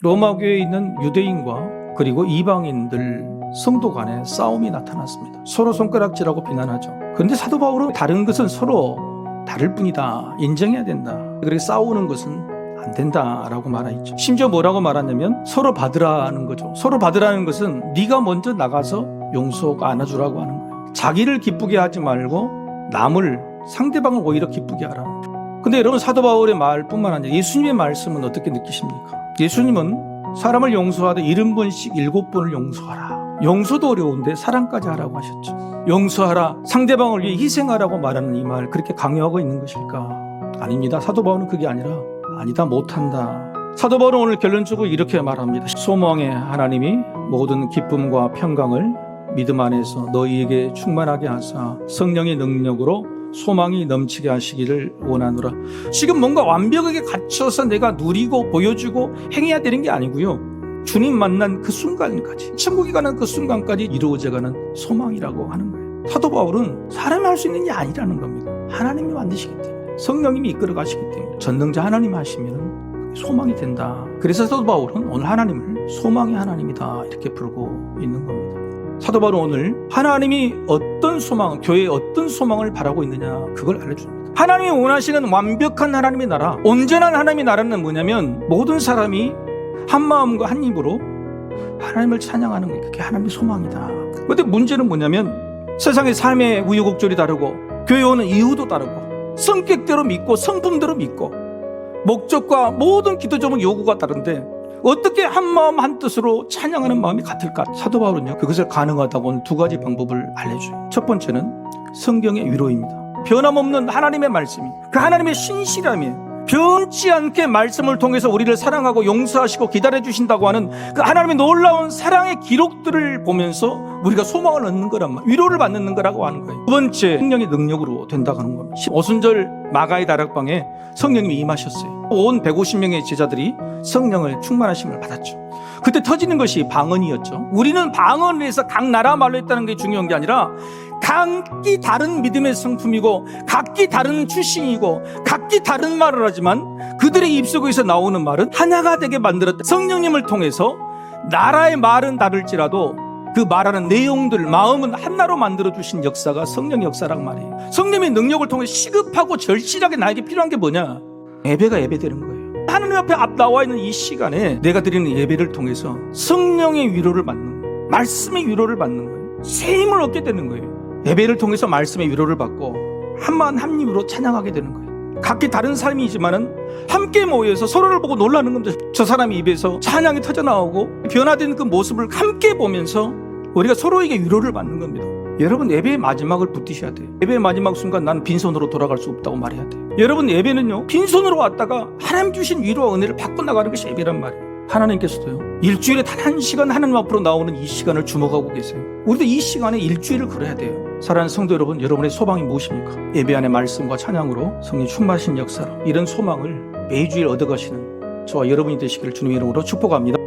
로마 교회에 있는 유대인과 그리고 이방인들 성도 간에 싸움이 나타났습니다. 서로 손가락질하고 비난하죠. 그런데 사도 바울은 다른 것은 서로 다를 뿐이다, 인정해야 된다, 그렇게 싸우는 것은 안 된다라고 말하죠. 심지어 뭐라고 말하냐면 서로 받으라는 거죠. 서로 받으라는 것은 네가 먼저 나가서 용서가 안아주라고 하는 거예요. 자기를 기쁘게 하지 말고 남을, 상대방을 오히려 기쁘게 하라. 근데 여러분, 사도 바울의 말뿐만 아니라 예수님의 말씀은 어떻게 느끼십니까? 예수님은 사람을 용서하되 70번씩 7번을 용서하라. 용서도 어려운데 사랑까지 하라고 하셨죠. 용서하라, 상대방을 위해 희생하라고 말하는 이 말, 그렇게 강요하고 있는 것일까? 아닙니다. 사도 바울은 그게 아니라 아니다, 못한다. 사도 바울은 오늘 결론적으로 이렇게 말합니다. 소망의 하나님이 모든 기쁨과 평강을 믿음 안에서 너희에게 충만하게 하사 성령의 능력으로 소망이 넘치게 하시기를 원하노라. 지금 뭔가 완벽하게 갖춰서 내가 누리고 보여주고 행해야 되는 게 아니고요, 주님 만난 그 순간까지, 천국에 가는 그 순간까지 이루어져가는 소망이라고 하는 거예요. 사도 바울은 사람이 할 수 있는 게 아니라는 겁니다. 하나님이 만드시기 때문에, 성령님이 이끌어 가시기 때문에, 전능자 하나님 하시면 소망이 된다. 그래서 사도 바울은 오늘 하나님을 소망의 하나님이다 이렇게 부르고 있는 겁니다. 사도 바울은 오늘 하나님이 어떤 소망, 교회에 어떤 소망을 바라고 있느냐, 그걸 알려줍니다. 하나님이 원하시는 완벽한 하나님의 나라, 온전한 하나님의 나라는 뭐냐면 모든 사람이 한 마음과 한 입으로 하나님을 찬양하는 게, 그게 하나님의 소망이다. 그런데 문제는 뭐냐면 세상의 삶의 우여곡절이 다르고 교회 오는 이유도 다르고 성격대로 믿고 성품대로 믿고 목적과 모든 기도적인 요구가 다른데 어떻게 한 마음 한 뜻으로 찬양하는 마음이 같을까? 사도 바울은요, 그것을 가능하다고는 두 가지 방법을 알려줘요. 첫 번째는 성경의 위로입니다. 변함없는 하나님의 말씀이, 그 하나님의 신실함이, 변치 않게 말씀을 통해서 우리를 사랑하고 용서하시고 기다려주신다고 하는 그 하나님의 놀라운 사랑의 기록들을 보면서 우리가 소망을 얻는 거란 말, 위로를 받는 거라고 하는 거예요. 두 번째, 성령의 능력으로 된다고 하는 겁니다. 오순절 마가의 다락방에 성령님이 임하셨어요. 온 150명의 제자들이 성령을 충만하심을 받았죠. 그때 터지는 것이 방언이었죠. 우리는 방언을 해서 각 나라 말로 했다는 게 중요한 게 아니라 각기 다른 믿음의 성품이고 각기 다른 출신이고 각기 다른 말을 하지만 그들의 입속에서 나오는 말은 하나가 되게 만들었다. 성령님을 통해서 나라의 말은 다를지라도 그 말하는 내용들, 마음은 하나로 만들어주신 역사가 성령의 역사라고 말해요. 성령의 능력을 통해 시급하고 절실하게 나에게 필요한 게 뭐냐? 예배가 예배되는 거예요. 하나님 앞에 나와 있는 이 시간에 내가 드리는 예배를 통해서 성령의 위로를 받는 거예요. 말씀의 위로를 받는 거예요. 새 힘을 얻게 되는 거예요. 예배를 통해서 말씀의 위로를 받고 한마음 한 입으로 찬양하게 되는 거예요. 각기 다른 삶이지만은 함께 모여서 서로를 보고 놀라는 겁니다. 저 사람의 입에서 찬양이 터져나오고 변화된 그 모습을 함께 보면서 우리가 서로에게 위로를 받는 겁니다. 여러분, 예배의 마지막을 붙드셔야 돼요. 예배의 마지막 순간 난 빈손으로 돌아갈 수 없다고 말해야 돼요. 여러분, 예배는요, 빈손으로 왔다가 하나님 주신 위로와 은혜를 받고 나가는 것이 예배란 말이에요. 하나님께서도요, 일주일에 단 한 시간 하나님 앞으로 나오는 이 시간을 주목하고 계세요. 우리도 이 시간에 일주일을 걸어야 돼요. 사랑하는 성도 여러분, 여러분의 소망이 무엇입니까? 예배 안의 말씀과 찬양으로 성령 충만하신 역사로 이런 소망을 매주일 얻어가시는 저와 여러분이 되시기를 주님의 이름으로 축복합니다.